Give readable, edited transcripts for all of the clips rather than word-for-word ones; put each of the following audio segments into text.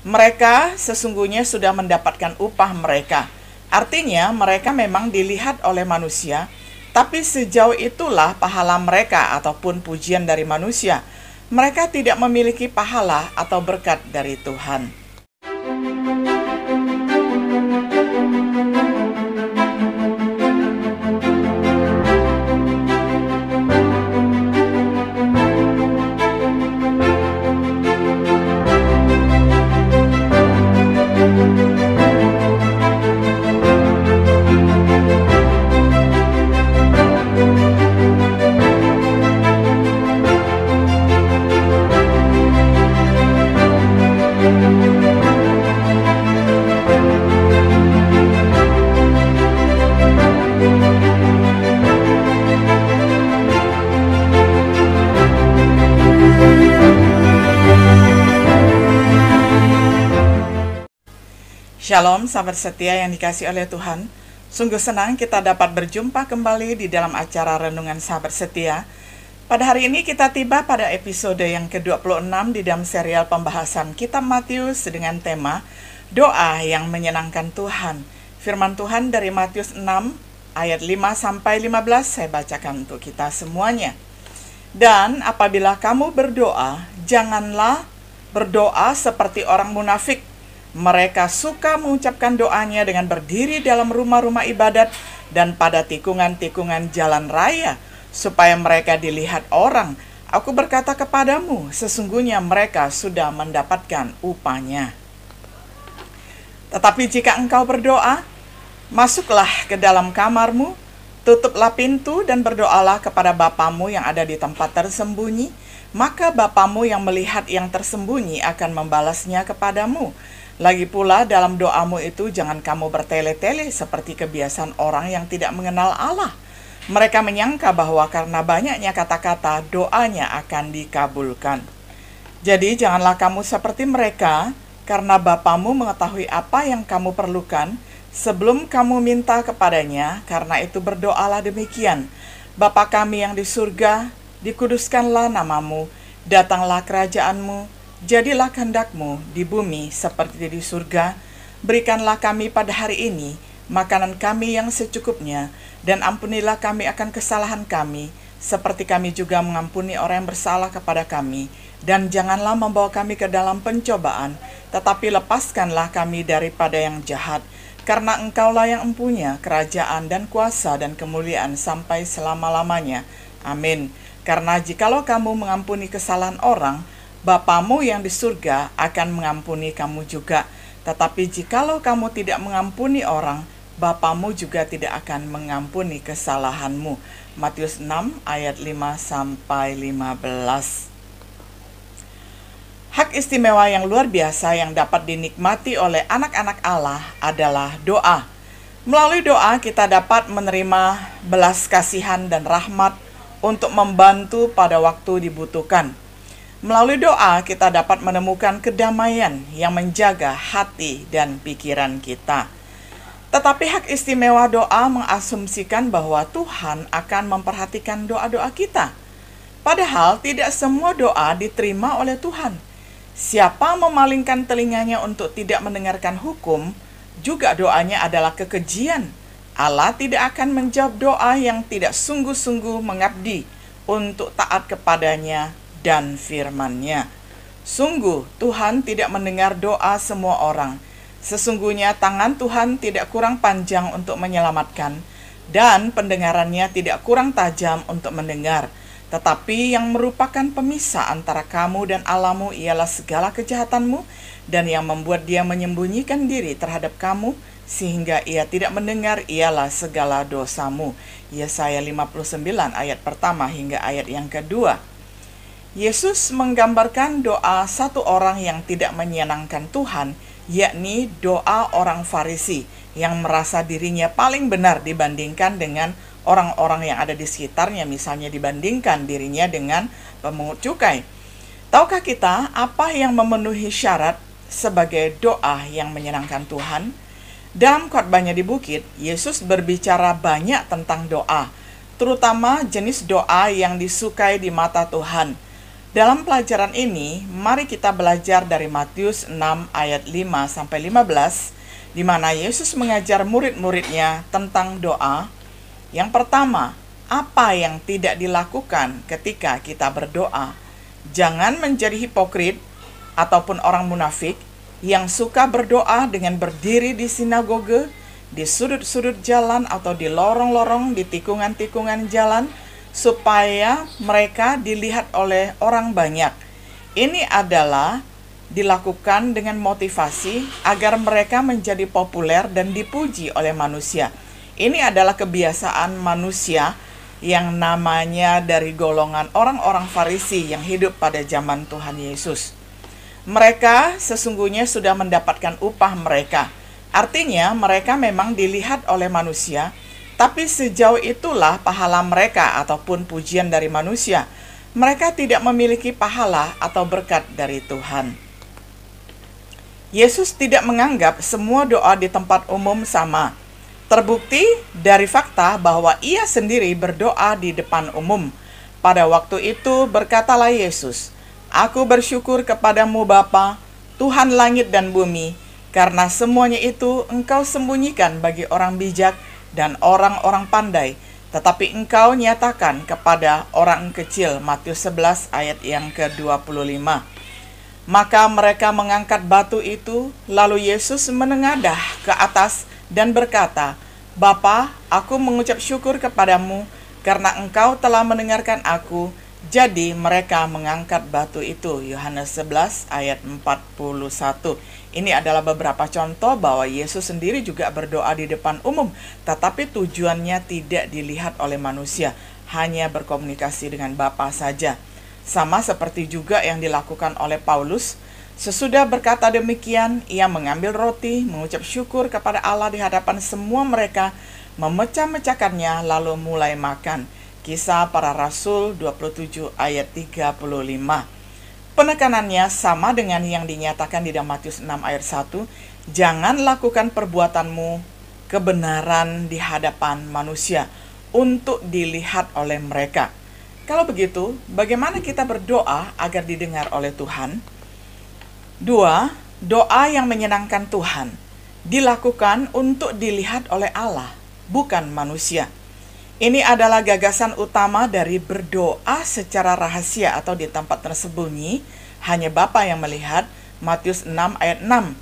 Mereka sesungguhnya sudah mendapatkan upah mereka. Artinya mereka memang dilihat oleh manusia, tapi sejauh itulah pahala mereka ataupun pujian dari manusia. Mereka tidak memiliki pahala atau berkat dari Tuhan. Shalom sahabat setia yang dikasihi oleh Tuhan. Sungguh senang kita dapat berjumpa kembali di dalam acara Renungan Sahabat Setia. Pada hari ini kita tiba pada episode yang ke-26 di dalam serial pembahasan Kitab Matius dengan tema Doa yang Menyenangkan Tuhan. Firman Tuhan dari Matius 6 ayat 5-15 saya bacakan untuk kita semuanya. Dan apabila kamu berdoa, janganlah berdoa seperti orang munafik. Mereka suka mengucapkan doanya dengan berdiri dalam rumah-rumah ibadat dan pada tikungan-tikungan jalan raya, supaya mereka dilihat orang. Aku berkata kepadamu, sesungguhnya mereka sudah mendapatkan upahnya. Tetapi jika engkau berdoa, masuklah ke dalam kamarmu, tutuplah pintu dan berdoalah kepada Bapamu yang ada di tempat tersembunyi, maka Bapamu yang melihat yang tersembunyi akan membalasnya kepadamu. Lagi pula dalam doamu itu jangan kamu bertele-tele seperti kebiasaan orang yang tidak mengenal Allah. Mereka menyangka bahwa karena banyaknya kata-kata doanya akan dikabulkan. Jadi janganlah kamu seperti mereka, karena Bapamu mengetahui apa yang kamu perlukan sebelum kamu minta kepadanya. Karena itu berdoalah demikian: Bapa kami yang di surga, dikuduskanlah namamu, datanglah kerajaanmu, jadilah kehendakmu di bumi seperti di surga. Berikanlah kami pada hari ini makanan kami yang secukupnya, dan ampunilah kami akan kesalahan kami, seperti kami juga mengampuni orang yang bersalah kepada kami. Dan janganlah membawa kami ke dalam pencobaan, tetapi lepaskanlah kami daripada yang jahat. Karena Engkaulah yang empunya kerajaan dan kuasa dan kemuliaan sampai selama-lamanya. Amin. Karena jikalau kamu mengampuni kesalahan orang, Bapamu yang di surga akan mengampuni kamu juga. Tetapi jikalau kamu tidak mengampuni orang, Bapamu juga tidak akan mengampuni kesalahanmu. Matius 6 ayat 5-15. Hak istimewa yang luar biasa yang dapat dinikmati oleh anak-anak Allah adalah doa. Melalui doa kita dapat menerima belas kasihan dan rahmat untuk membantu pada waktu dibutuhkan. Melalui doa kita dapat menemukan kedamaian yang menjaga hati dan pikiran kita. Tetapi hak istimewa doa mengasumsikan bahwa Tuhan akan memperhatikan doa-doa kita. Padahal tidak semua doa diterima oleh Tuhan. Siapa memalingkan telinganya untuk tidak mendengarkan hukum, juga doanya adalah kekejian. Allah tidak akan menjawab doa yang tidak sungguh-sungguh mengabdi untuk taat kepadanya dan firman-Nya. Sungguh Tuhan tidak mendengar doa semua orang. Sesungguhnya tangan Tuhan tidak kurang panjang untuk menyelamatkan, dan pendengarannya tidak kurang tajam untuk mendengar. Tetapi yang merupakan pemisah antara kamu dan Allahmu ialah segala kejahatanmu, dan yang membuat dia menyembunyikan diri terhadap kamu sehingga ia tidak mendengar ialah segala dosamu. Yesaya 59 ayat pertama hingga ayat yang kedua. Yesus menggambarkan doa satu orang yang tidak menyenangkan Tuhan, yakni doa orang Farisi yang merasa dirinya paling benar dibandingkan dengan orang-orang yang ada di sekitarnya, misalnya dibandingkan dirinya dengan pemungut cukai. Tahukah kita apa yang memenuhi syarat sebagai doa yang menyenangkan Tuhan? Dalam khotbahnya di bukit, Yesus berbicara banyak tentang doa, terutama jenis doa yang disukai di mata Tuhan. Dalam pelajaran ini, mari kita belajar dari Matius 6 ayat 5-15, di mana Yesus mengajar murid-muridnya tentang doa. Yang pertama, apa yang tidak dilakukan ketika kita berdoa? Jangan menjadi hipokrit ataupun orang munafik yang suka berdoa dengan berdiri di sinagoge, di sudut-sudut jalan atau di lorong-lorong, di tikungan-tikungan jalan, supaya mereka dilihat oleh orang banyak. Ini adalah dilakukan dengan motivasi agar mereka menjadi populer dan dipuji oleh manusia. Ini adalah kebiasaan manusia yang namanya dari golongan orang-orang Farisi yang hidup pada zaman Tuhan Yesus. Mereka sesungguhnya sudah mendapatkan upah mereka. Artinya mereka memang dilihat oleh manusia, tapi sejauh itulah pahala mereka ataupun pujian dari manusia. Mereka tidak memiliki pahala atau berkat dari Tuhan. Yesus tidak menganggap semua doa di tempat umum sama. Terbukti dari fakta bahwa ia sendiri berdoa di depan umum. Pada waktu itu berkatalah Yesus, "Aku bersyukur kepadamu Bapa, Tuhan langit dan bumi, karena semuanya itu Engkau sembunyikan bagi orang bijak dan orang-orang pandai, tetapi Engkau nyatakan kepada orang kecil." Matius 11 ayat yang ke-25. Maka mereka mengangkat batu itu, lalu Yesus menengadah ke atas dan berkata, "Bapa, aku mengucap syukur kepadamu karena Engkau telah mendengarkan aku." Jadi mereka mengangkat batu itu. Yohanes 11 ayat 41. Ini adalah beberapa contoh bahwa Yesus sendiri juga berdoa di depan umum, tetapi tujuannya tidak dilihat oleh manusia, hanya berkomunikasi dengan Bapa saja. Sama seperti juga yang dilakukan oleh Paulus. Sesudah berkata demikian, ia mengambil roti, mengucap syukur kepada Allah di hadapan semua mereka, memecah-mecahkannya lalu mulai makan. Kisah Para Rasul 27 ayat 35. Penekanannya sama dengan yang dinyatakan di dalam Matius 6 ayat 1. Jangan lakukan perbuatanmu kebenaran di hadapan manusia untuk dilihat oleh mereka. Kalau begitu, bagaimana kita berdoa agar didengar oleh Tuhan? 2. Doa yang menyenangkan Tuhan dilakukan untuk dilihat oleh Allah, bukan manusia. Ini adalah gagasan utama dari berdoa secara rahasia atau di tempat tersembunyi, hanya Bapa yang melihat. Matius 6 ayat 6.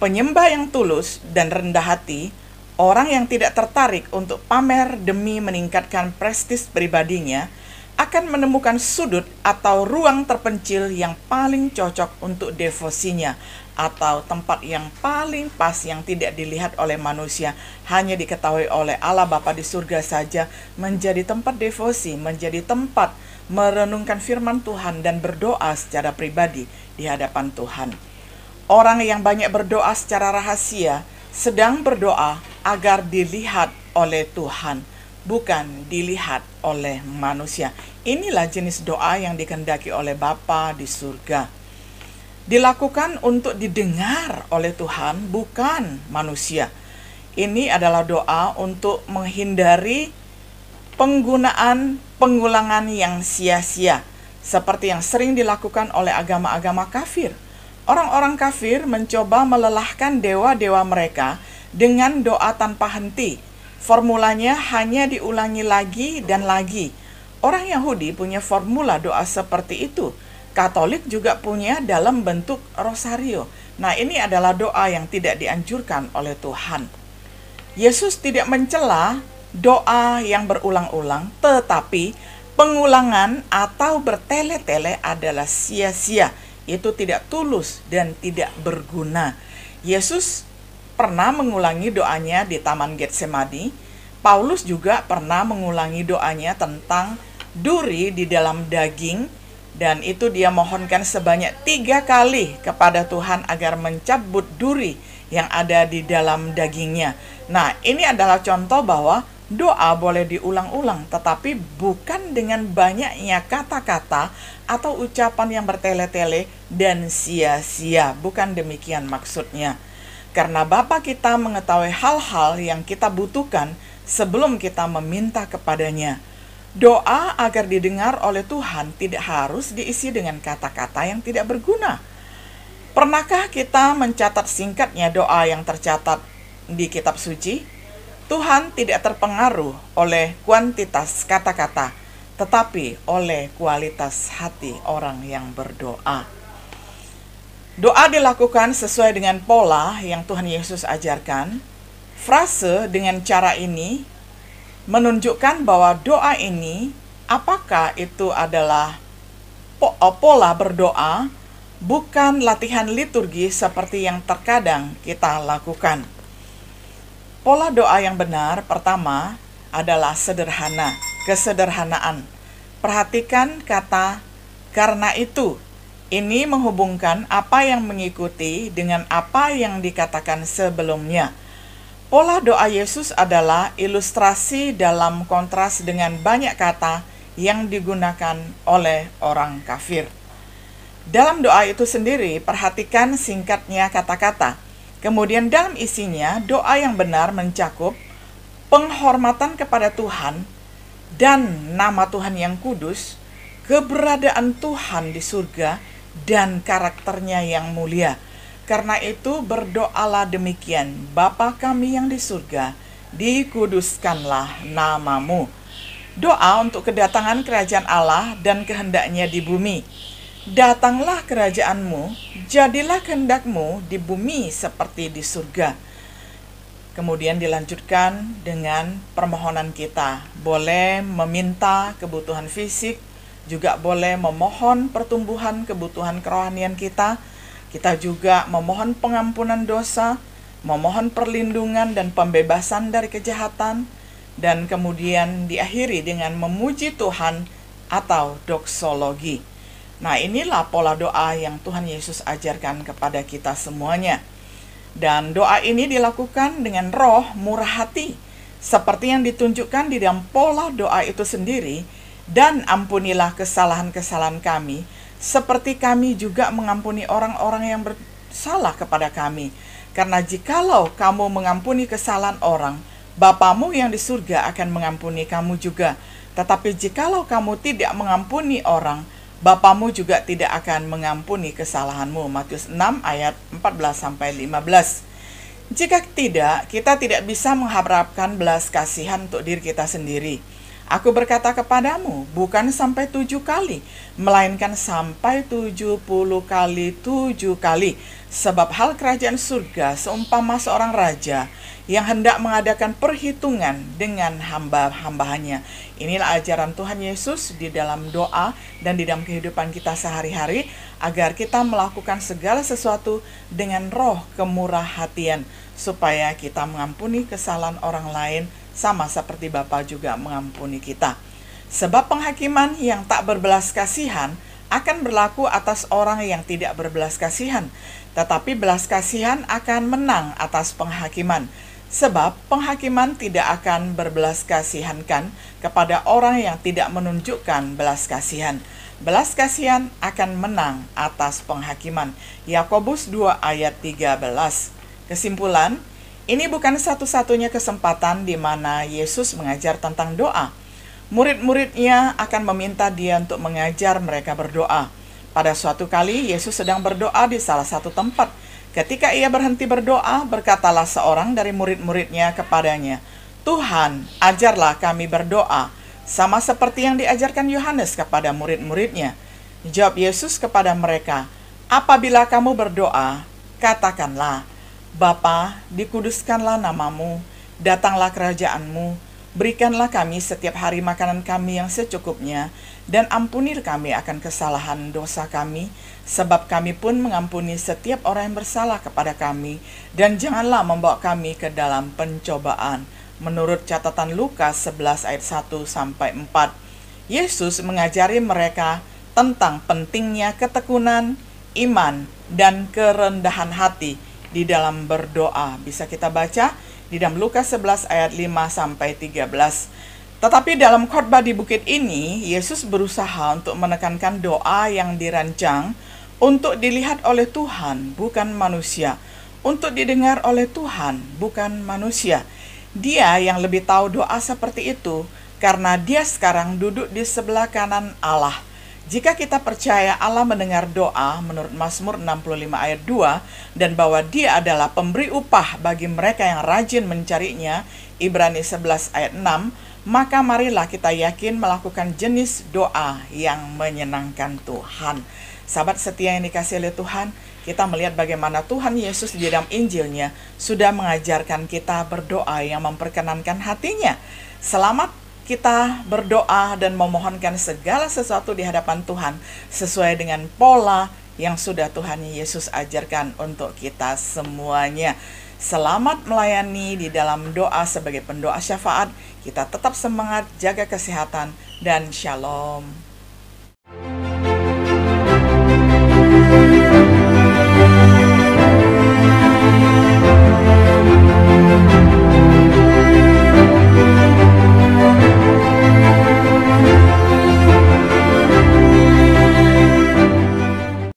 Penyembah yang tulus dan rendah hati, orang yang tidak tertarik untuk pamer demi meningkatkan prestis pribadinya, akan menemukan sudut atau ruang terpencil yang paling cocok untuk devosinya, atau tempat yang paling pas yang tidak dilihat oleh manusia, hanya diketahui oleh Allah Bapa di surga saja, menjadi tempat devosi, menjadi tempat merenungkan firman Tuhan dan berdoa secara pribadi di hadapan Tuhan. Orang yang banyak berdoa secara rahasia sedang berdoa agar dilihat oleh Tuhan, bukan dilihat oleh manusia. Inilah jenis doa yang dikehendaki oleh Bapa di surga. Dilakukan untuk didengar oleh Tuhan, bukan manusia. Ini adalah doa untuk menghindari penggunaan pengulangan yang sia-sia, seperti yang sering dilakukan oleh agama-agama kafir. Orang-orang kafir mencoba melelahkan dewa-dewa mereka dengan doa tanpa henti. Formulanya hanya diulangi lagi dan lagi. Orang Yahudi punya formula doa seperti itu. Katolik juga punya dalam bentuk rosario. Nah, ini adalah doa yang tidak dianjurkan oleh Tuhan. Yesus tidak mencela doa yang berulang-ulang, tetapi pengulangan atau bertele-tele adalah sia-sia. Itu tidak tulus dan tidak berguna. Yesus pernah mengulangi doanya di Taman Getsemani. Paulus juga pernah mengulangi doanya tentang duri di dalam daging, dan itu dia mohonkan sebanyak 3 kali kepada Tuhan agar mencabut duri yang ada di dalam dagingnya. Nah, ini adalah contoh bahwa doa boleh diulang-ulang, tetapi bukan dengan banyaknya kata-kata atau ucapan yang bertele-tele dan sia-sia. Bukan demikian maksudnya. Karena Bapa kita mengetahui hal-hal yang kita butuhkan sebelum kita meminta kepadanya. Doa agar didengar oleh Tuhan tidak harus diisi dengan kata-kata yang tidak berguna. Pernahkah kita mencatat singkatnya doa yang tercatat di kitab suci? Tuhan tidak terpengaruh oleh kuantitas kata-kata, tetapi oleh kualitas hati orang yang berdoa. Doa dilakukan sesuai dengan pola yang Tuhan Yesus ajarkan. Frase dengan cara ini menunjukkan bahwa doa ini, apakah itu adalah pola berdoa, bukan latihan liturgi seperti yang terkadang kita lakukan. Pola doa yang benar pertama adalah sederhana, kesederhanaan. Perhatikan kata "karena itu". Ini menghubungkan apa yang mengikuti dengan apa yang dikatakan sebelumnya. Pola doa Yesus adalah ilustrasi dalam kontras dengan banyak kata yang digunakan oleh orang kafir. Dalam doa itu sendiri, perhatikan singkatnya kata-kata. Kemudian dalam isinya, doa yang benar mencakup penghormatan kepada Tuhan dan nama Tuhan yang kudus, keberadaan Tuhan di surga, dan karakternya yang mulia. Karena itu berdoalah demikian, Bapa kami yang di surga, dikuduskanlah namamu. Doa untuk kedatangan kerajaan Allah dan kehendaknya di bumi. Datanglah kerajaanmu, jadilah kehendakmu di bumi seperti di surga. Kemudian dilanjutkan dengan permohonan kita. Boleh meminta kebutuhan fisik, juga boleh memohon pertumbuhan kebutuhan kerohanian kita. Kita juga memohon pengampunan dosa, memohon perlindungan dan pembebasan dari kejahatan, dan kemudian diakhiri dengan memuji Tuhan atau doksologi. Nah, inilah pola doa yang Tuhan Yesus ajarkan kepada kita semuanya. Dan doa ini dilakukan dengan roh murah hati, seperti yang ditunjukkan di dalam pola doa itu sendiri. Dan ampunilah kesalahan-kesalahan kami, seperti kami juga mengampuni orang-orang yang bersalah kepada kami. Karena jikalau kamu mengampuni kesalahan orang, Bapamu yang di surga akan mengampuni kamu juga. Tetapi jikalau kamu tidak mengampuni orang, Bapamu juga tidak akan mengampuni kesalahanmu. Matius 6 ayat 14-15. Jika tidak, kita tidak bisa mengharapkan belas kasihan untuk diri kita sendiri. Aku berkata kepadamu, bukan sampai 7 kali, melainkan sampai 70 kali 7 kali. Sebab hal kerajaan surga seumpama seorang raja yang hendak mengadakan perhitungan dengan hamba-hambanya. Inilah ajaran Tuhan Yesus di dalam doa dan di dalam kehidupan kita sehari-hari, agar kita melakukan segala sesuatu dengan roh kemurah hatian, supaya kita mengampuni kesalahan orang lain sama seperti Bapa juga mengampuni kita. Sebab penghakiman yang tak berbelas kasihan akan berlaku atas orang yang tidak berbelas kasihan, tetapi belas kasihan akan menang atas penghakiman. Sebab penghakiman tidak akan berbelas kasihankan kepada orang yang tidak menunjukkan belas kasihan. Belas kasihan akan menang atas penghakiman. Yakobus 2 ayat 13. Kesimpulan, ini bukan satu-satunya kesempatan di mana Yesus mengajar tentang doa. Murid-muridnya akan meminta dia untuk mengajar mereka berdoa. Pada suatu kali, Yesus sedang berdoa di salah satu tempat. Ketika ia berhenti berdoa, berkatalah seorang dari murid-muridnya kepadanya, "Tuhan, ajarlah kami berdoa, sama seperti yang diajarkan Yohanes kepada murid-muridnya." Jawab Yesus kepada mereka, "Apabila kamu berdoa, katakanlah, Bapa, dikuduskanlah namamu, datanglah kerajaanmu, berikanlah kami setiap hari makanan kami yang secukupnya, dan ampuni kami akan kesalahan dosa kami, sebab kami pun mengampuni setiap orang yang bersalah kepada kami, dan janganlah membawa kami ke dalam pencobaan." Menurut catatan Lukas 11 ayat 1-4, Yesus mengajari mereka tentang pentingnya ketekunan, iman, dan kerendahan hati di dalam berdoa. Bisa kita baca di dalam Lukas 11 ayat 5-13. Tetapi dalam khotbah di bukit ini, Yesus berusaha untuk menekankan doa yang dirancang untuk dilihat oleh Tuhan, bukan manusia. Untuk didengar oleh Tuhan, bukan manusia. Dia yang lebih tahu doa seperti itu, karena Dia sekarang duduk di sebelah kanan Allah. Jika kita percaya Allah mendengar doa menurut Mazmur 65 ayat 2 dan bahwa Dia adalah pemberi upah bagi mereka yang rajin mencarinya, Ibrani 11 ayat 6, maka marilah kita yakin melakukan jenis doa yang menyenangkan Tuhan. Sahabat setia yang dikasihi oleh Tuhan, kita melihat bagaimana Tuhan Yesus di dalam Injilnya sudah mengajarkan kita berdoa yang memperkenankan hatinya. Selamat kita berdoa dan memohonkan segala sesuatu di hadapan Tuhan sesuai dengan pola yang sudah Tuhan Yesus ajarkan untuk kita semuanya. Selamat melayani di dalam doa sebagai pendoa syafaat. Kita tetap semangat, jaga kesehatan, dan shalom.